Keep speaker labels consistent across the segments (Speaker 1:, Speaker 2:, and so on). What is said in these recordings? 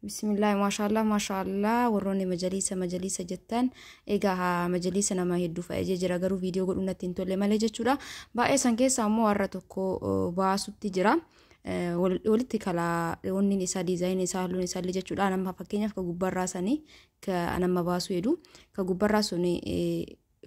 Speaker 1: بسم الله ما شاء الله وروني مجالس جتان إيجا مجالس أنا ما يدو فأجي جرا فيديو قلنا تنتولي مالي جتشورا بقى سانكي سامو ورتوكو باسو تجرا ولتي كلا وني نسا ديزاين نسا لو نسا اللي جتشورا أنا ما فكيني كجوبر راسني كأنا ما باسو يدو كجوبر راسوني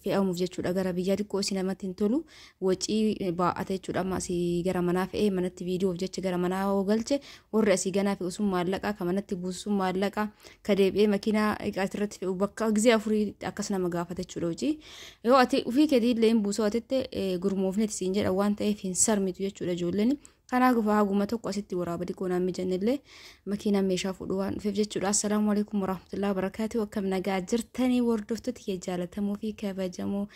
Speaker 1: في أو مفجد أجرا بيجاري كوسينا ما تنتلو وجي باعته شو أما سي جرا مناف إيه من الفيديو وفجد جرا مناه وقلته والرأسي جنا في أسم مالك كمان تبوس مالك كده بيه ماكينة أترت في وبكا جزء أفري أكسنا مجافة شلوجي هو أتي وفي كده لين بوسواتة جرموفنة تسينجر أوان تأي في سر متوجه شو رجولني كنا قفها قومتك وأستي ورابدي كنا مجنّله ماكينة ميشا فلوان في فجت شو السلام عليكم ورحمة الله وبركاته وكم نجا جرتني وردفتك يجالة تمو في كيف جمو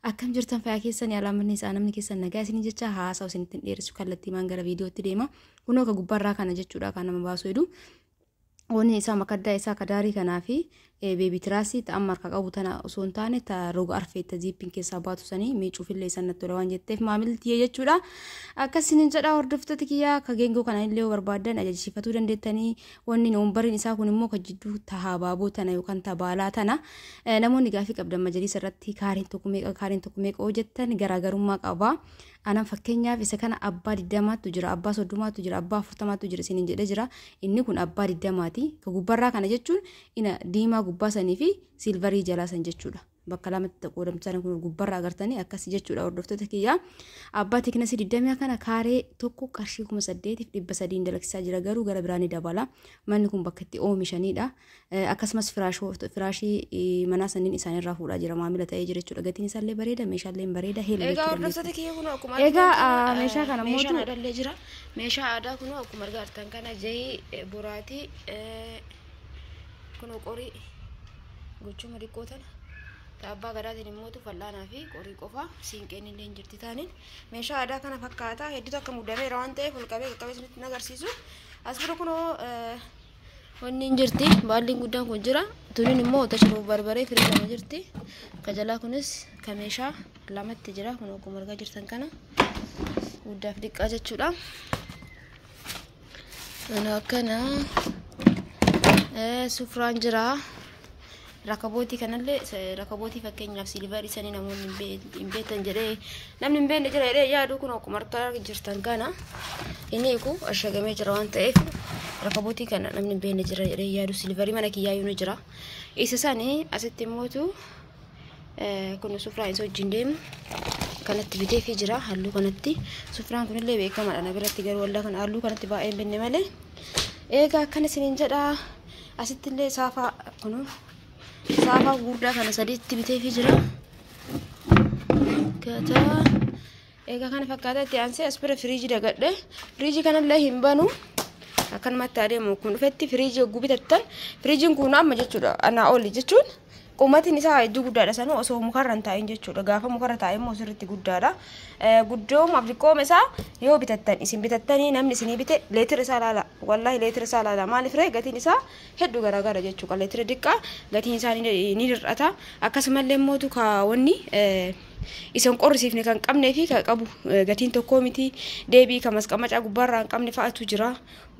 Speaker 1: أكم جرتن فاكيسن يلا من ناس أنا من كيسن نجا سنين جتة هاسا وسنتين إيرس وكالتي مانجرا فيديو تديما كنا كجبرا كنا جت شو كنا مباسويدو وني إسا مكدا إسا كداري كنافي بيبي تراسي تأمر كقبوتنا سونتانة تروق أرفي تجيب بينك ساباتو سني ميشوف اللي سنة تروان جتة ما عملت يجتشولا أكسين جدا وردفتك يا كجينجو كنا اللي وربادن أجل شفتو دندتني وني نومبر إسا كوني مو كجدو تهابابو تنا يوكان تبالاتنا نمون نجافي قبل مجلس رتي كارين تكميك أو جتة نجراجرما كأبا أنا فكينيا في سكان أبا الدمات تجرا أبا صدوما تجرا أبا فرتما تجرا سنين جدا إني كون أبا الدماتي كجبرا كنا جتشون إن ديما جباسني في سيلفري جلاسن جتشولا بكلامة تقولم تاني كون جبرا أقرتني أكاسي جتشولا وردفتك يا أبا تكنا سيد الدم كنا كاري توكو كارشيكم سديت في بسدين دلك ساجرا جرو جربراني دبلا ما نكون بكتي أو مشاني دا أكاسمس فراشي مناسنين إنسان الرافورا جرا ما عملت أي جري تشولا قتني سالي بريدة مشالين بريدة هي اللي وردفتك يا كنا أكمل إيجا مشا كنا موتو
Speaker 2: ada lejira meesha aadaa kuno akkuma argitan kana jay buraati kuno qori gochuma diqqootan abbaa gadaatiin immoo fal'aanaa fi qorii qofa siinqeen illee jirti taanin meesha aadaa kana fakkaata hedduutu akka mudameera waan ta'eef holqabee qaqqabeesnitti nagarsiisu as bira kuno wanni jirti baalliin guddaan kun jira tuniin immoo tashiruu barbaree firii jirti kajalaa kunis ka meeshaa lamatti jira kuno akkuma argaa jirtan kana guddaaf diqqaa jechuudha ana kana sufraan jira rakabooti kanallee rakabooti fakkeenyaaf silver isanii namoonni hin beekan jedhee namni hin beekne jira jedhee yaadu kun akkuma argaa jirtan kana inni ku ashagamee jira waan ta'eef rakabooti kana namni hin beekne jira jedhee yaadu silverii mana kiyyaayuu jira isa sanii asitti immootu kun sufraan isa wajjin deemu kanatti bitee fi jira halluu kanatti sufraan kunillee beekamaadha na biratti garuu waldaa kana halluu kanatti baay'ee benne malee eegaa akkana isiniin jedha asitti illee saafaa kunu saafaa guddaa kana sadiitti bitee fi jira kata eegaa kana fakkaata itti aansee as bira firiijii dagadhe firiijii kanallee hin banu akkanumatti adeemu kun dhufetti firiijii hogguu bitattan firiijiin kun amma jechuudha anaa oli jechuun Umatiin isaa hedduu guddaadha sanuu osoo mukarra hin taa'in jechuudha gaafa mukarra taa'e immoo sirriitti guddaadha guddoom afrikoom isaa yoo bitattan isin bitattanii namni isinii bite leetira isaa laala wallahi leetira isaa laala maaliif ree gatiin isaa hedduu garaagara jechuudha leetira diqqaa gatiin isaa ni hir'ata akkasumallee immootu kaawwanni isan qorrisiifne kan qabnee fi kan qabu gatiin tokko miti deebii kan masqamacaa gubbaarraa hin qabne fa'atu jira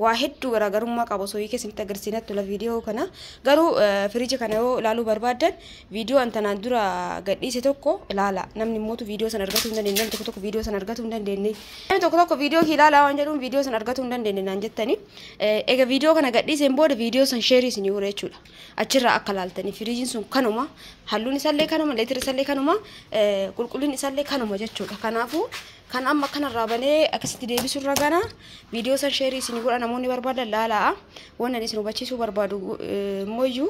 Speaker 2: waa hedduu garaagarummaa qaba osoo keessatti agarsiinatti la viidiyoo kana garuu firiija kana yoo ilaaluu barbaadan viidiyoo antanaan dura gadhiise tokko ilaala namni immootu viidiyoo san argatu hin dandeenye namni tokko viidiyoo san argatu hin dandeenye namni tokko viidiyoo kii ilaalaa waan jedhuun viidiyoo san argatu hin dandeenye naan jettanii egaa viidiyoo kana gadhiiseen booda viidiyoo san sheerii isinii hore jechuudha achirraa akka laaltanii firiijiin sun kanuma halluun isaallee kanuma leetira isaallee kanuma qulqullinni isaallee kanuma jechuudha kanaafuu kan amma kanarraa banee akkasitti deebisurra gana viidiyoo san sheerii isinii godha namoonni barbaadan laalaa waan ani isin hubachiisuu barbaadu mooyyuu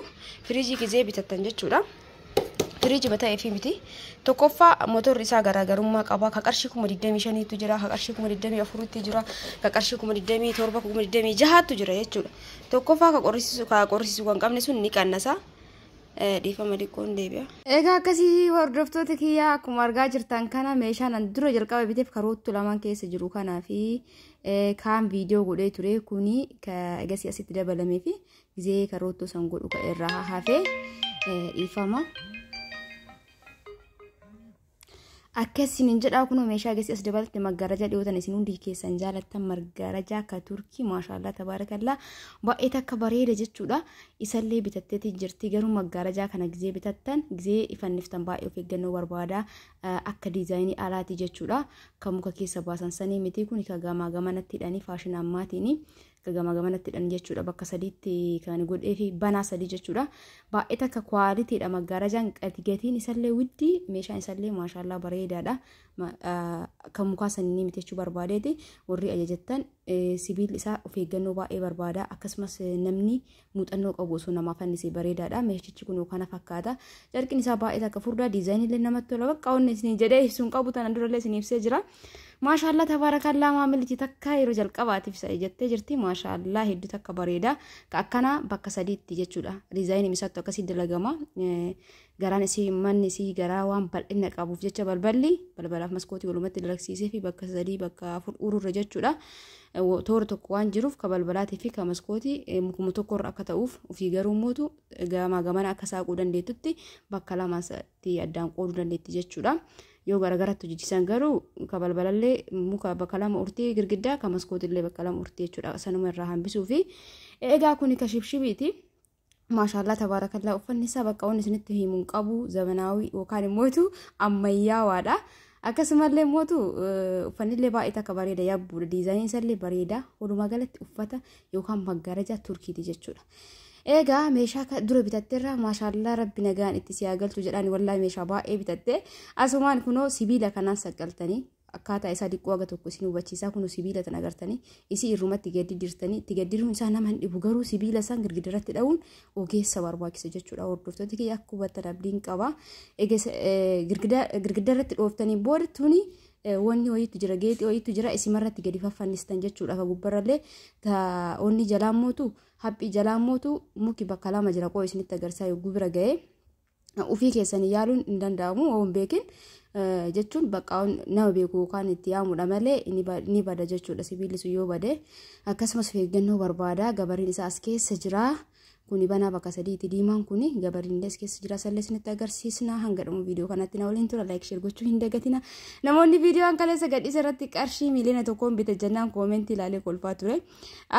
Speaker 2: firiijii gizee bitattan jechuudha firiijii bata'ee fi miti tokkoffaa motorri isaa garaagarummaa qaba ka qarshii 25 jira ka qarshii 24 jira ka qarshii 27 26 jira jechuudha tokkoffaa ka qorrisiisu kan qabne sun ni qannasa dhiifama diqqoon deebi'a.
Speaker 1: Egaa akkasii hordoftoota kiyyaa akkuma argaa jirtan kana meeshaan an dura jalqaba biteef karoottu lamaan keessa jiru kanaa fi kaan viidiyoo godhee ture kuni egasii asitti dabalamee fi gizee karoottu san godhu irraa hafee dhiifama. akkasiin jedhaa kunoo meeshaa geessi as dabalatti maggaarajaa dhiyootan isin hundi keessan jaalattan maggaarajaa ka turkii maashaallah tabaarakallaa baay'ee takka bareeda jechuudha isallee bitatteeti jirti garuu maggaarajaa kana gizee bitattan gizee ifanniftan baay'ee of eeggannoo barbaada akka diizaayinii alaati jechuudha kan muka keessa baasan sanii miti kun ka gamaa gamanatti hidhanii faashinii ammaatiin gama gamanatti dhan jechuudha bakka sadiitti kan godhee fi banaa sadii jechuudha baay'ee takka kwaalitiidha maggaarajaan gatiin isallee widdi meeshaan isallee maashaallah bareedaadha kan mukaa sanii miti jechuu barbaadeeti warri ajajattan sibiilli isaa of eeggannoo baay'ee barbaada akkasumas namni muuxannoo qabu osoo namaa fannise bareedaadha meeshichi kun kana fakkaata carqiin isaa baay'ee takka furdaa diizaayinillee namatti tola bakka onni isin jedhee ibsuun qabu tan durallee isin ibsee jira maashaallah tabaarakallaa maamilti takka yeroo jalqabaatiif isa jettee jirti maashaallah hedduu takka bareeda ka akkana bakka sadiitti jechuudha diizaayinii isaatti akkasii dalagama garaan isii manni isii garaa waan bal'ina qabuuf jecha balbalaaf maskootii walumatti dalagsiisee fi bakka sadii bakka afur ururra jechuudha toora tokko waan jiruuf ka balbalaatii fi ka maskootii mukuma tokkorra akka ta'uuf ofii garuu mootu gamana akka saaquu dandeettutti bakka lamaatti addaan qooduu dandeetti jechuudha yoo garagaratti hojjechiisan garuu ka balbalallee muka bakka lama urtii girgiddaa ka maskootillee bakka lama urtii jechuudha sanuma irraa hambisuu fi egaa kuni ka shibshibiiti maashaallah tabaarakallaa uffanni isaa bakka onni isinitti himuun qabu zamanaawii yookaan immoo ammayyaawaadha akkasumallee mootu uffannillee baay'ee takka bareeda yabbuudha diizaayinii isallee bareeda walumaa galatti uffata yookaan maggaarajaa turkiiti jechuudha egaa meeshaa dura bitatteerra maashaallah rabbi nagaan itti siyaa galchu jedhaan wallahi meeshaa baay'ee bitatte asumaan kunoo sibiila kanaan saqqaltanii akkaataa isaa diqqoo aga tokko isin hubachiisaa kun sibiila tan agartanii isi irrumatti gadi dirtanii itti gaddiruun isaa nama hin dhibu garuu sibiila san girgidarratti dha'uun ogeessa barbaachisa jechuudha hordoftooti kiyya akka hubattan abdiin qaba girgidarratti dhooftanii booda tuni wanni wayiitu jira geexii wayiitu jira isimarratti gadi faffannistan jechuudha ka gubbarrallee onni jalaan mootu haphii jalaan mootu muki bakka lama jira qoo isinitti agarsiisaa yogguu bira ga'ee ufii keessanii yaaluun hin danda'amu waan beekin jechuun bakka nama beeku yookaan itti yaamudha malee ni bada jechuudha sibiilli sun yoo bade akkasumas eeggannoo barbaada gabariin isaa as keessa jira kuni banaa bakka sadiitti diimaan kuni gabariin as keessa jira sallee isinitti agarsiisna hanga dhumu viidiyoo kanatti na waliin tura like share gochuu hin dagatina namoonni viidiyoon kaleessa gadhiisa irratti qarshii miliyoona tokkoon bite jennaan koomentii ilaalee kolfaa ture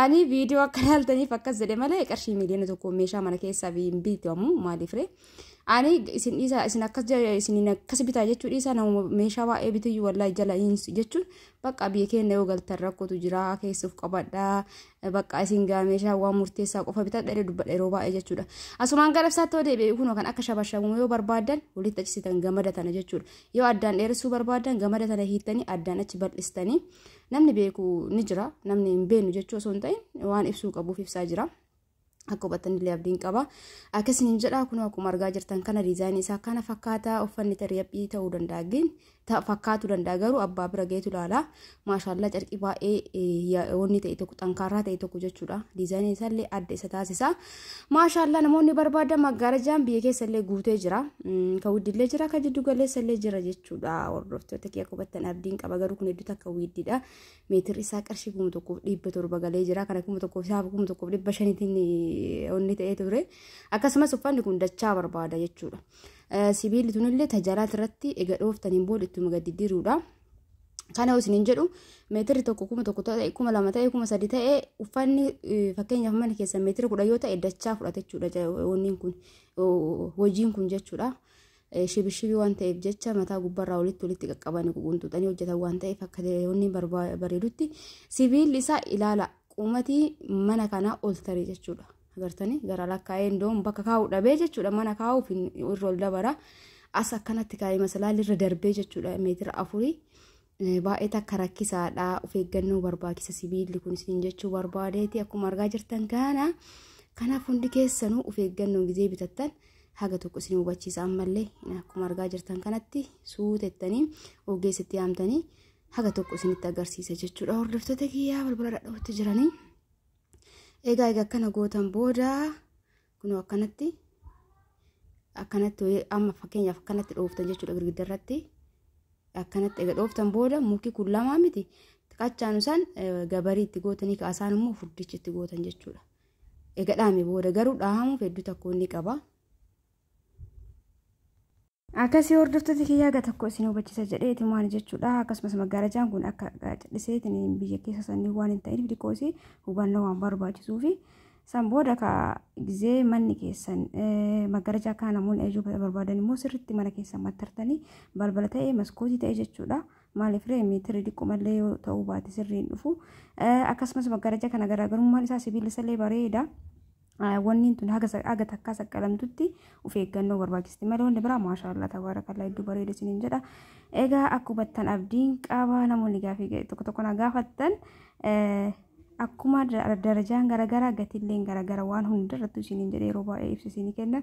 Speaker 1: ani viidiyoo akka ilaaltaniif akkas jedhe malee qarshii miliyoona tokkoon meeshaa mana keessaa hin bitamu maaliif ree ani isin akkas bitaa jechuudha isa nama meeshaa baay'ee bituu wallahi jala jechuun bakka biyya keenya yoo galtan rakkootu jira keessuuf qabadha bakka isin gaa meeshaa waan murteessaa qofa bitadha dubbadha yeroo baay'ee jechuudha asumaan galabsaatti yoo deebi'e kun kan akka shabashamu yoo barbaadan walitti achisitan gamada tana jechuudha yoo addaan dheeressuu barbaadan gamada tana hiittanii addaan achi bal'istanii namni beeku ni jira namni hin beeknu jechuu osoo hin ta'in waan ibsuu qabuuf ibsaa jira akka hubattanillee abdiin qaba akkasiin jedhaa kun akkuma argaa jirtan kana diizaayinii isaa kana fakkaataa uffanni tariyyaphii ta'uu danda'a fakkaatu danda'a garuu abbaa bira geetu ilaala maashaallah carqii baay'ee wanni ta'e tokko xankaaraa ta'e tokko jechuudha diizaayinii isaallee adda isa taasisa maashaallah namoonni barbaadan maggaarajaan biyya keessallee guutee jira ka widdillee jira ka jiddu galeessallee jira jechuudha hordoftoota kiyya akka hubattan abdiin qaba garuu kun hedduu takka widdiidha meetirri isaa qarshii 1,700 galee jira kana 1,500 onni ta'ee ture akkasumas uffanni kun dachaa barbaada jechuudha sibiilli tunillee tajaajilaa irratti ega dhooftaniin booda ittuma gadi diruudha kana isiniin jedhu meetirri tokko 1,000 ta'e 2,000 ta'e 3,000 ta'e uffanni fakkeenyaaf mana keessa meetira 10 yoo ta'e dachaa fudhata jechuudha wanniin kun hojiin kun jechuudha shibishibii waan ta'eef jecha mataa gubbarraa walitti qaqqabanii quunxuxanii hojjetan waan ta'eef akka wanni bareedutti sibiilli isaa ilaala qumatii mana kanaa ol tarii jechuudha agartanii gara lakkaa'ee ndoon bakka kaa'u dhabee jechuudha mana kaa'uuf irra ol dabara as akkanatti kaa'ee masalaalli irra darbee jechuudha meetira 4 baay'ee takka rakkisaadha of eeggannoo barbaachisa sibiilli kun isin jechuu barbaadeeti akkuma argaa jirtan kanaaf hundi keessanuu of eeggannoo gizee bitattan haga tokko isin hubachiisa ammallee akkuma argaa jirtan kanatti suutettanii ogeessitti yaamtanii haga tokko isinitti agarsiisa jechuudha hordoftoota kiyyaa balbala dhadha'utti jiranii egaa akkana gootan booda kun akkanatti amma fakkeenyaaf akkanatti dhooftan jechuudha girgiddarratti akkanatti egaa dhooftan booda muki kun lamaa miti qachaanu san gabarii itti gootanii kaasaan immoo furdichi itti gootan jechuudha egaa dhaame booda garuu dhaahamuuf hedduu takko inni qaba akkasii hordoftoota kiyyaa gata tokko isin hubachiisa jedheeti maal jechuudha akkasumas magaalajaan kun akka cadhiseetiin biyya keessa sanii waan hin ta'iniif dikoosi hubannoo waan barbaachisuu fi san booda ka gizee manni keessan magaalajaa kana namoonni ejuu barbaadan immoo sirriitti mana keessan mattartanii balbala ta'ee maskootii ta'e jechuudha maaliif meetirii dhiqqumallee yoo ta'uu baate sirriin dhufu akkasumas magaalajaa kana garaagarummaan isaa sibiilisallee bareeda wanni tun haga takkaa saqqalamtutti of eeggannoo barbaachisti malee wanni biraa maashaallah tabaarakallaa iddoo bareeda isiniin jedha egaa akkubattan abdiin qaba namoonni gaafii tokko tokko na gaafattan akkuma darajaan garagaraa gatiilleen garagara waan hundarrattu isiniin jedhee yeroo baay'ee ibsisinii kenna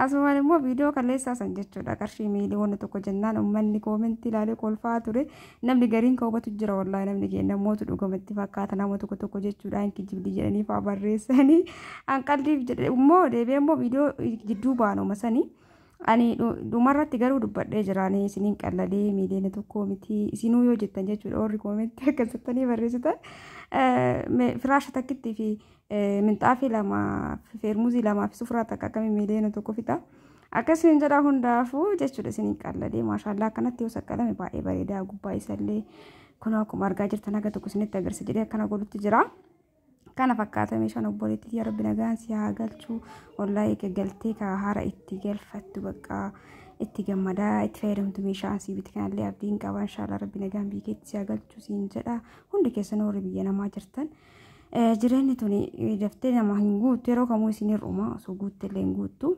Speaker 1: asumaan immoo viidiyoo kalleessaa san jechuudha qarshii miiliyoona tokko jennaan ummanni koomentii ilaalee kolfaa ture namni gariin ka hubatu jira wallaahi namni keenya mootu dhugumatti fakkaata nama tokko jechuudha hinki jibdii jedhanii faa barreessanii hanqalliif jedhe immoo deebi'ee immoo viidiyoo jidduu baanuma sanii ani dhumarratti garuu dubbadhee jiraanii isiniin qallalee miiliyoona tokko miti isinuu yoo jettan jechuudha warri koomentii akkasittanii barreessitan firaasha takkitti fi minxaafii lama feermuuzii lamaa fi sufraa takka akkamii miiliyoona tokko fixa akkasiin jedha hundaafuu jechuudha isiniin qallalee maashaallah akkanatti yoo saqqalame baay'ee bareedaa gubbaa isallee kun akkuma argaa jirtan haga tokko isinitti agarsiisa jedhee akkana godhutti jira. Kana fakkaata meeshaan obboleettii yaa rabbi nagaan si haa galchu wallahi galtee ka haara itti galfattu bakka itti gammadaa itti fayyadamtu meeshaan si biti kanallee abdiin qaba inshallah rabbi nagaan biyyeetti si haa galchu siin jedha hundi keessan warri biyya namaa jirtan jireenyi tuni daftee nama hin guuttu yeroo kamuu isin hir'uma osoo guuttellee hin guuttu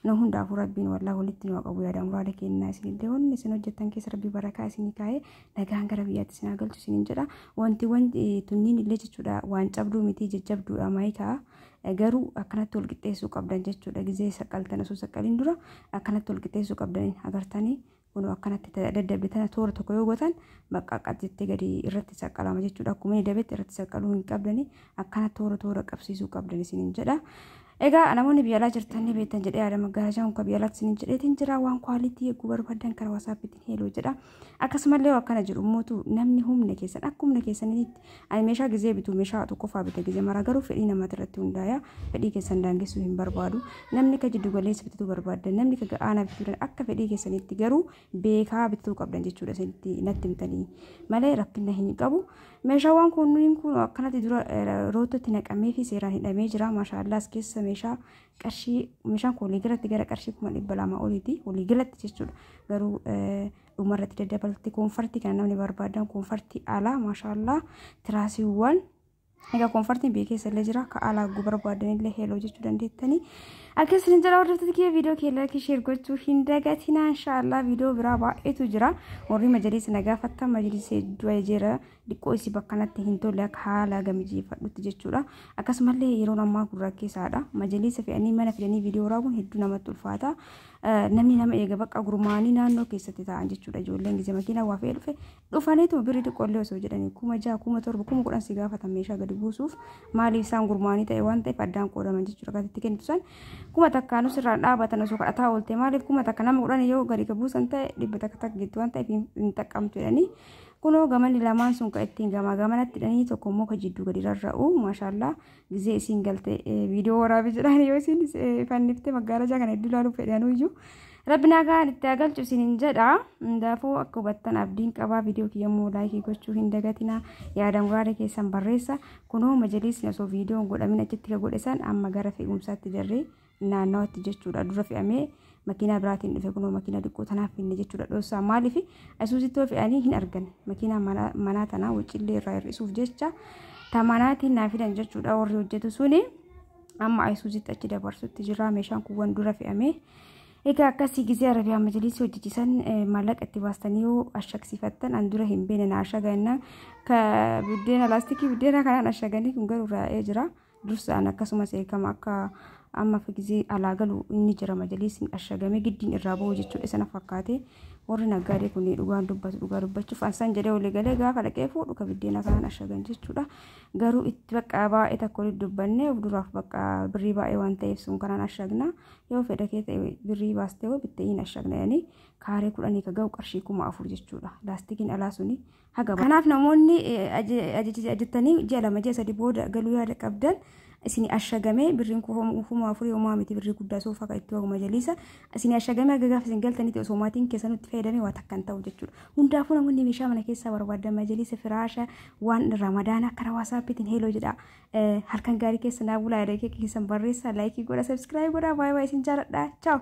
Speaker 1: no hundaafuu rabbiin wallahi walitti nu qabu yaada muraada kennaa isinillee wanni isin hojjettan keessa rabbi barakaa isinii kaa'ee nagaan gara biyyaatti isin haa galchu isiniin jedha wanti tunniin illee jechuudha waan cabduu miti jajjabduudha maayikaa garuu akkanatti wal qixxeessuu qabdan jechuudha gizee saqqaltan osoo saqqaliin dura akkanatti wal qixxeessuu qabdan agartanii kun akkanatti daddabbitan toora tokko yoo gootan bakka qaxxittee gadi irratti saqqalama jechuudha akkuma inni dabetti irratti saqqaluu hin qabdani akkanatti toora qabsiisuu qabdan isiniin jedha. Egaa namoonni biyya alaa jirtan ni beektan jedhee yaada magaalaa kun biyya alaatti isiniin jedheetiin jira waan kwaalitii eeguu barbaadan karaa WhatsAppiitiin heeloo jedha akkasumallee akkana jiru mootu namni humna keessan akka humna keessanitti ani meeshaa gizee bitu meeshaa tokko faa bita gizee mara garuu fedhii namaatti irratti hundaa'aa fedhii keessan daangessuu hin barbaadu namni ka jiddu galeessa bituu barbaadan namni ka ga'aana bituu akka fedhii keessanitti garuu beekaa bituu qabdan jechuudha isinitti natti himtanii malee rakkina hin qabu meeshaawwan kunniin kun akkanatti dura rootatti naqamee fi seeraan hidhamee jira maashaallah as keessa meeshaa qarshii meeshaan kun waliigalatti gara qarshii 200 oliiti waliigalatti jechuudha garuu dhumarratti daddabalatti koonfartii kan namni barbaadan koonfartii alaa maashaallah tiraasiiwwan egaa koonfartiin biyya keessa illee jira ka alaa guu barbaadan illee heeloo jechuu dandeettanii akkasiin jira hordoftoota kiyya viidiyoo kee laayikii sheer gochuu hin dagatinaa inshallah viidiyoo biraa baay'eetu jira warri majaliisa nagaafattan majaliisa hedduu jira dhiqqoo isii bakkanatti hin tolle akka haala gamijeeffadhutti jechuudha akkasumallee yeroo ammaa gurraa keessaadha majaliisa fe'anii mana fidanii viidiyoo raabuun hedduu namatti ulfaata namni nama eega bakka gurmaanii naannoo keessatti ta'an jechuudha ijoolleen gizee makiinaa waa fe'ee dhufaniitu birrii xiqqoollee osoo jedhanii 6,000 7,000 10,000 si gaafatan meeshaa gadi buusuuf maaliif isaan gurmaanii ta'e waan ta'eef addaan qoodaman jechuudha gatitti kennitu san kuma takkaanu sirraan dhaabatan osoo kadhataa oolte maaliif kuma takka nama 10 yoo gadi ka buusan ta'e 100 takka gitu waan ta'eef hin xaqqamtu jedhanii kunoo gamanni lamaan sun ka ittiin gamanatti hidhanii tokko immoo ka jidduu gadi rarra'u maashaallah gizee isiin galte viidiyoo waraabii jedhan yoo isiin fanniftee magaalaa kana hedduu ilaaluu fedhanuu iyyuu rabbi nagaan itti agalchu isiniin jedha hundaafuu akka hubattan abdiin qabaa viidiyoo kiyyammoo laayikii gochuu hin dagatinaa yaada muraada keessan barreessa kunoo majaliisni osoo viidiyoon godhamin achitti ka godhesan amma gara fe'umsaatti darree naannawatti jechuudha dura fe'amee makiinaa biraatiin dhufe kunoo makiinaa xiqqoo tanaaf finne jechuudha dhoossaa maaliif asuusittoo fe'anii hin argan makiinaa manaa tanaa wuccillee irraa hir'isuuf jecha tamanaatiin naa fidan jechuudha warri hojjetu suni amma asuusitti achi dabarsutti jira meeshaan kun dura fe'amee egaa akkasii gizee arabiyaa majaliisii hojjechiisan maallaqa itti baastanii yoo ashaqsiifattan an dura hin beene na ashaganna ka biddeena laastikii biddeena kanaan ashaganii kun garuu raa'ee jira dursaan akkasumas eekama akka amma gizee alaa galu inni jira majaliisiin ashagamee giddiin irraa ba'u jechuudha sana fakkaate warri naggaadee kun dhugaan dubbachuuf ansan jedhee olii galee gaafa dhaqee fuudhu ka biddeena kanaan ashagan jechuudha garuu itti bakka baay'ee takka walitti dubbanne of duraaf bakka birrii baay'ee waan ta'eef sun kanaan ashagna yoo fedha kee ta'e birrii baastee hoo bittee hin ashagna yani kaaree 10 ka ga'u qarshii 4,000 jechuudha laastikiin alaa suni haga kanaaf namoonni ajjettanii ji'a 2 ji'a 3 booda galuu yaada qabdan isini ashagame birrin ku homa afuri homa miti birri guddaa soofa ka itti waguma jalisa isini ashagame aga gaaf isin galtanitti osoo maatiin keessanitti fayyadame waa takkan ta'u jechuudha hundaafuu namoonni meeshaa mana keessaa barbaadan majalisa firaasha waan ramadaana karaa waasaapiitiin heeloo jedha halkan gaarii keessa naa bulaa yaada keessan barreessaa laayikii godha subscribe godha baay'ee isin jaaladha ciao